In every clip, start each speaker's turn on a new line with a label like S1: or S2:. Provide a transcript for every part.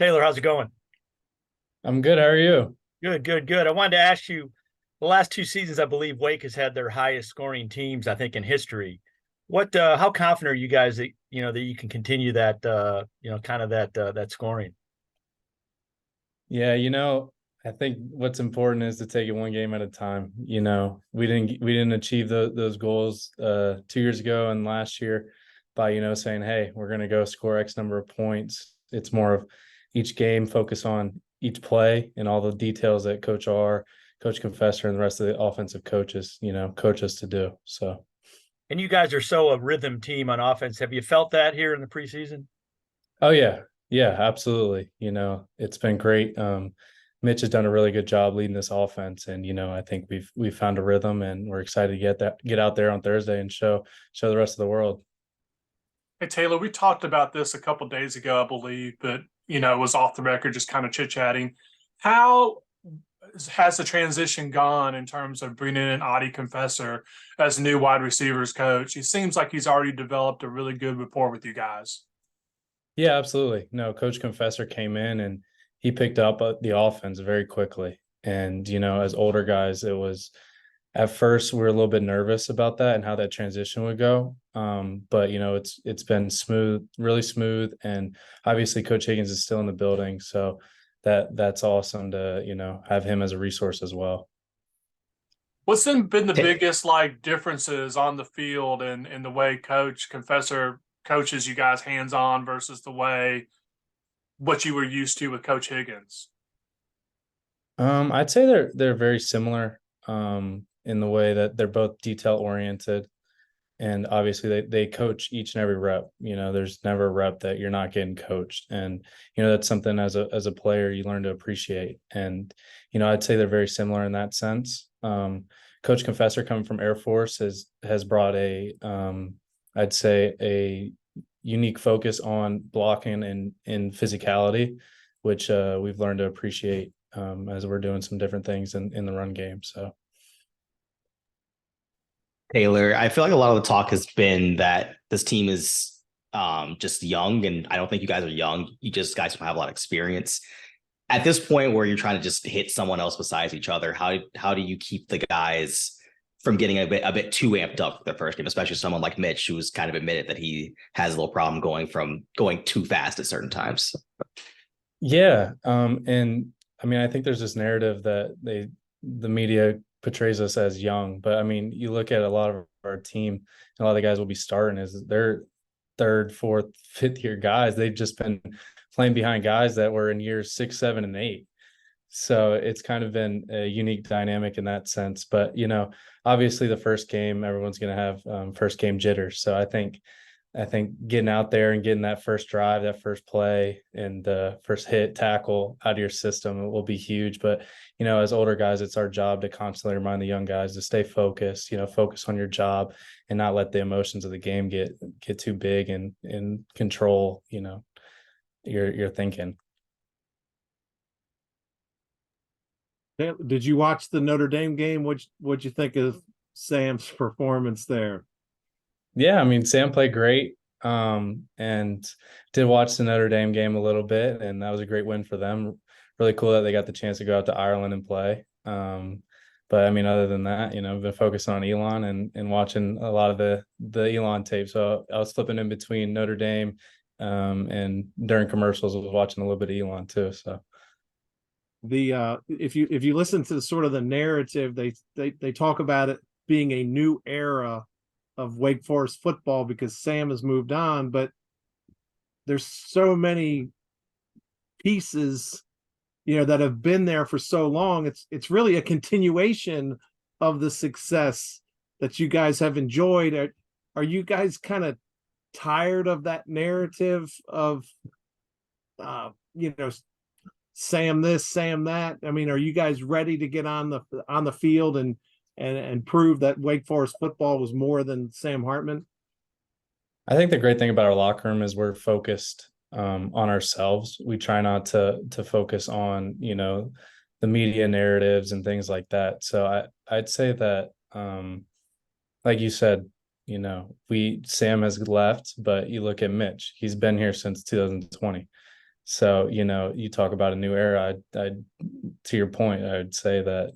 S1: Taylor, how's it going?
S2: I'm good. How are you?
S1: Good, good, good. I wanted to ask you, the last two seasons, I believe Wake has had their highest scoring teams, I think, in history. How confident are you guys that that you can continue that, kind of that scoring?
S2: Yeah, I think what's important is to take it one game at a time. We didn't achieve those goals 2 years ago and last year by saying, hey, we're going to go score X number of points. It's more of each game, focus on each play and all the details that Coach Confessor, and the rest of the offensive coaches, coach us to do. So.
S1: And you guys are so a rhythm team on offense. Have you felt that here in the preseason?
S2: Oh yeah. Yeah, absolutely. It's been great. Mitch has done a really good job leading this offense, and I think we've found a rhythm, and we're excited to get out there on Thursday and show the rest of the world.
S3: Hey Taylor, we talked about this a couple of days ago, I believe, but it was off the record, just kind of chit chatting. How has the transition gone in terms of bringing in Adi Confessor as new wide receivers coach? He seems like he's already developed a really good rapport with you guys.
S2: Yeah, absolutely. No, Coach Confessor came in and he picked up the offense very quickly. And as older guys, it was at first we were a little bit nervous about that and how that transition would go. But it's been smooth, really smooth, and obviously Coach Higgins is still in the building, so that's awesome to have him as a resource as well.
S3: What's been the biggest differences on the field and in the way Coach Confessor coaches you guys hands on versus the way what you were used to with Coach Higgins?
S2: I'd say they're very similar in the way that they're both detail oriented, and obviously they coach each and every rep. There's never a rep that you're not getting coached, and that's something as a player you learn to appreciate. And I'd say they're very similar in that sense. Coach Confessor, coming from Air Force, has brought I'd say a unique focus on blocking and physicality, which we've learned to appreciate as we're doing some different things in the run game. So.
S4: Taylor, I feel like a lot of the talk has been that this team is just young, and I don't think you guys are young. You just guys don't have a lot of experience. At this point where you're trying to just hit someone else besides each other, how do you keep the guys from getting a bit too amped up for their first game, especially someone like Mitch, who's kind of admitted that he has a little problem going too fast at certain times?
S2: Yeah, and I mean, I think there's this narrative that the media portrays us as young, but I mean, you look at a lot of our team, a lot of the guys will be starting as they're third, fourth, fifth year guys. They've just been playing behind guys that were in years 6, 7, and 8. So it's kind of been a unique dynamic in that sense. But obviously the first game, everyone's going to have first game jitters. So I think getting out there and getting that first drive, that first play, and the first hit tackle out of your system will be huge. But as older guys, it's our job to constantly remind the young guys to stay focused. Focus on your job and not let the emotions of the game get too big and control. Your thinking.
S5: Did you watch the Notre Dame game? What'd you think of Sam's performance there?
S2: Yeah, I mean, Sam played great. And did watch the Notre Dame game a little bit, and that was a great win for them. Really cool that they got the chance to go out to Ireland and play. But I mean, other than that, I've been focusing on Elon and watching a lot of the Elon tape. So I was flipping in between Notre Dame, and during commercials, I was watching a little bit of Elon too. So.
S5: If you listen to sort of the narrative, they talk about it being a new era of Wake Forest football because Sam has moved on, but there's so many pieces, that have been there for so long. It's really a continuation of the success that you guys have enjoyed. Are you guys kind of tired of that narrative of, Sam this, Sam that? I mean, are you guys ready to get on the field and prove that Wake Forest football was more than Sam Hartman?
S2: I think the great thing about our locker room is we're focused on ourselves. We try not to focus on the media narratives and things like that. So I'd say that like you said, Sam has left, but you look at Mitch, he's been here since 2020. So, you talk about a new era. I to your point, I would say that,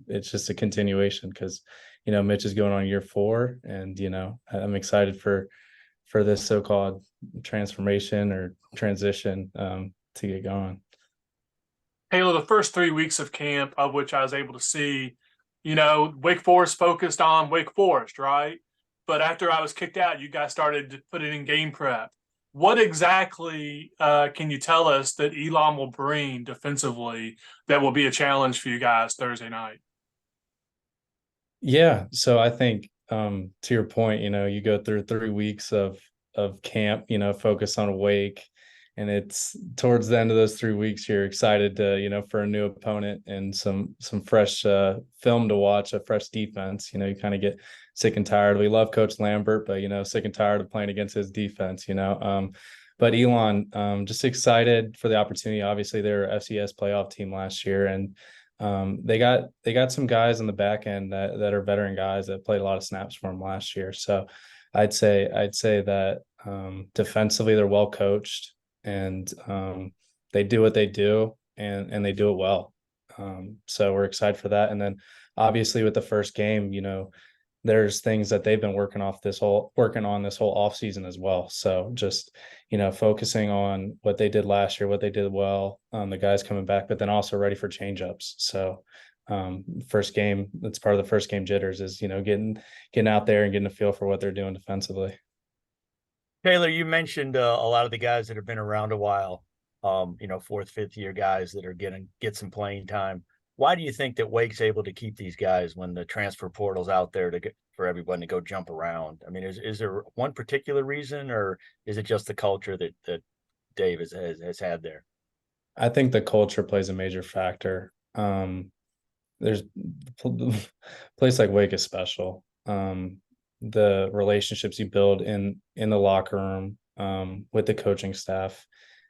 S2: it's just a continuation because, Mitch is going on year 4, and, I'm excited for this so-called transformation or transition to get going.
S3: Taylor, the first 3 weeks of camp, of which I was able to see, Wake Forest focused on Wake Forest, right? But after I was kicked out, you guys started to put it in game prep. What exactly can you tell us that Elon will bring defensively that will be a challenge for you guys Thursday night?
S2: Yeah, so I think to your point, you go through 3 weeks of camp, focus on Wake, and it's towards the end of those 3 weeks you're excited to, for a new opponent and some fresh film to watch, a fresh defense. You kind of get sick and tired. We love Coach Lambert, but sick and tired of playing against his defense. But Elon, just excited for the opportunity. Obviously, they're FCS playoff team last year, and they got some guys on the back end that are veteran guys that played a lot of snaps for them last year. So I'd say that defensively they're well coached, and they do what they do, and they do it well. So we're excited for that. And then obviously with the first game, there's things that they've been working on this whole off season as well. So just, focusing on what they did last year, what they did well, the guys coming back, but then also ready for change ups. So first game, that's part of the first game jitters is, getting out there and getting a feel for what they're doing defensively.
S1: Taylor, you mentioned a lot of the guys that have been around a while, fourth, fifth year guys that are get some playing time. Why do you think that Wake's able to keep these guys when the transfer portal's out there for everyone to go jump around? I mean, is there one particular reason, or is it just the culture that Dave has had there?
S2: I think the culture plays a major factor. There's a place like Wake is special. The relationships you build in the locker room, with the coaching staff,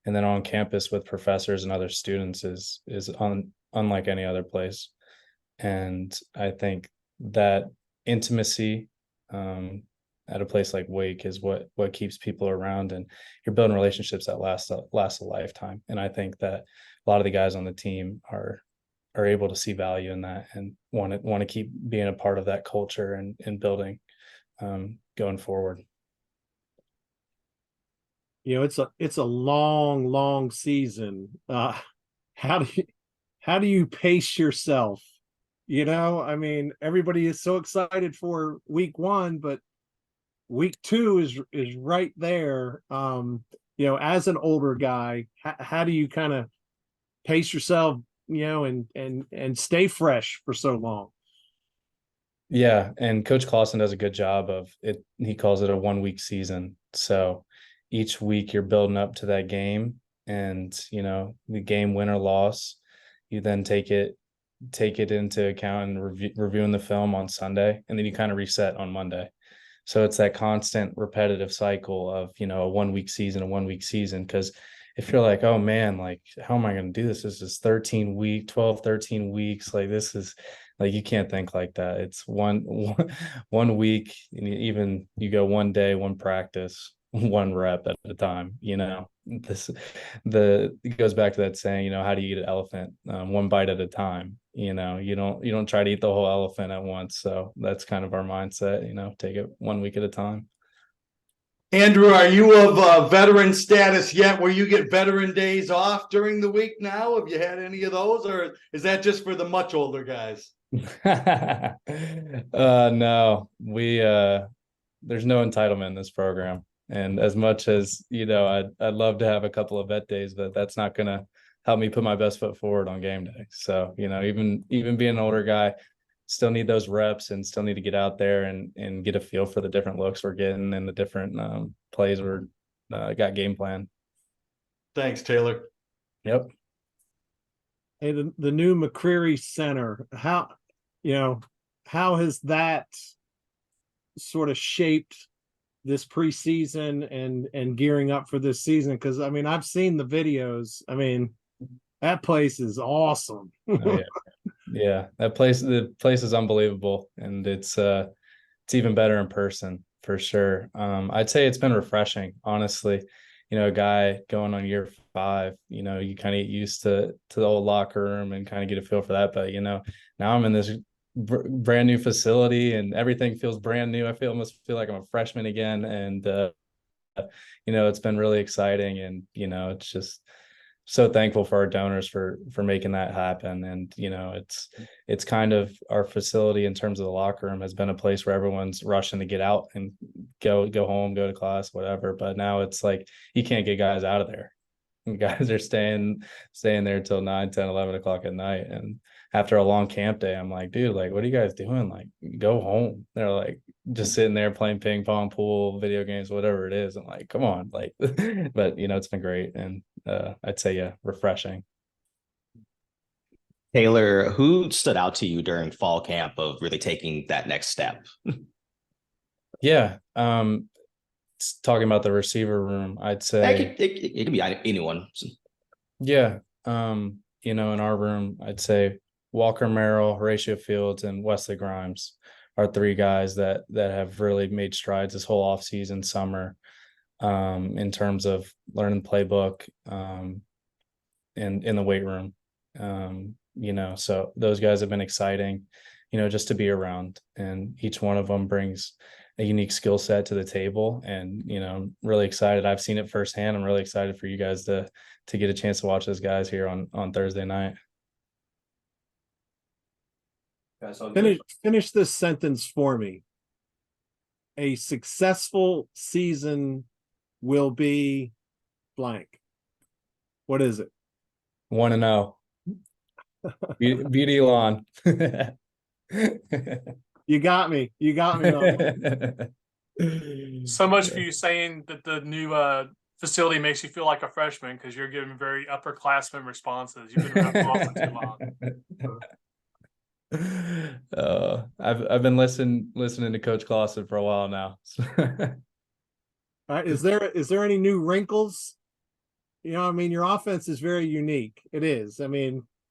S2: and then on campus with professors and other students is unlike any other place. And I think that intimacy at a place like Wake is what keeps people around, and you're building relationships that last a lifetime. And I think that a lot of the guys on the team are able to see value in that and want to keep being a part of that culture and building going forward.
S5: It's a long season. How do you pace yourself? I mean, everybody is so excited for week 1, but week 2 is right there. As an older guy, how do you kind of pace yourself, and stay fresh for so long?
S2: Yeah, and Coach Clausen does a good job of it. He calls it a 1-week season. So each week you're building up to that game, and the game win or loss, you then take it into account and reviewing the film on Sunday, and then you kind of reset on Monday. So it's that constant repetitive cycle of a 1-week season, because if you're like, oh man, like how am I going to do this? This is 13 weeks. Like this is like, you can't think like that. It's one week, and even you go one day, one practice, one rep at a time. It goes back to that saying, how do you eat an elephant? One bite at a time. You don't try to eat the whole elephant at once. So that's kind of our mindset. Take it 1 week at a time.
S6: Andrew, are you of veteran status yet, where you get veteran days off during the week now? Have you had any of those, or is that just for the much older guys?
S2: No, there's no entitlement in this program. And as much as, I'd love to have a couple of vet days, but that's not going to help me put my best foot forward on game day. So, even being an older guy, still need those reps and still need to get out there and get a feel for the different looks we're getting and the different plays we're got game plan.
S6: Thanks, Taylor.
S2: Yep.
S5: Hey, the new McCreary Center, how has that sort of shaped this preseason and gearing up for this season? Because I mean, I've seen the videos. I mean, that place is awesome.
S2: Oh, yeah, the place is unbelievable, and it's even better in person for sure. I'd say it's been refreshing, honestly. a guy going on year 5, you kind of get used to the old locker room and kind of get a feel for that. But, now I'm in this brand new facility and everything feels brand new. Almost feel like I'm a freshman again. And, it's been really exciting, and, it's just so thankful for our donors for making that happen. And, it's kind of our facility in terms of the locker room has been a place where everyone's rushing to get out and go home, go to class, whatever. But now it's like, you can't get guys out of there. And guys are staying there till 9, 10, 11 o'clock at night. And after a long camp day, I'm like, dude, like, what are you guys doing? Like, go home. They're like, just sitting there playing ping pong, pool, video games, whatever it is. I'm like, come on, like, but it's been great. And I'd say, yeah, refreshing.
S4: Taylor, who stood out to you during fall camp of really taking that next step?
S2: Yeah. Talking about the receiver room, I'd say
S4: It could be anyone.
S2: yeah. In our room, I'd say Walker Merrill, Horatio Fields, and Wesley Grimes are 3 guys that have really made strides this whole offseason, summer, in terms of learning playbook, and in the weight room. So those guys have been exciting, just to be around, and each one of them brings a unique skill set to the table. And, I'm really excited. I've seen it firsthand. I'm really excited for you guys to get a chance to watch those guys here on Thursday night.
S5: Finish this sentence for me. A successful season will be blank. What is it?
S2: 1-0. Beat Elon.
S5: You got me.
S3: So much for you saying that the new facility makes you feel like a freshman, because you're giving very upperclassmen responses. You've been around for too long.
S2: I've been listening to Coach Clausen for a while now.
S5: All right. Is there any new wrinkles? Your offense is very unique. It is.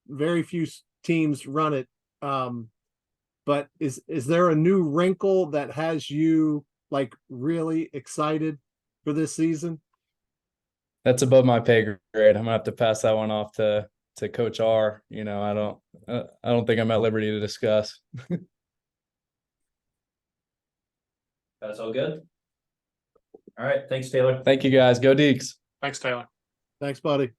S5: Very few teams run it. But is there a new wrinkle that has you like really excited for this season?
S2: That's above my pay grade. I'm gonna have to pass that one off to Coach R. I don't think I'm at liberty to discuss.
S7: That's all good. All right. Thanks, Taylor.
S2: Thank you, guys. Go Deeks.
S3: Thanks, Taylor.
S5: Thanks, buddy.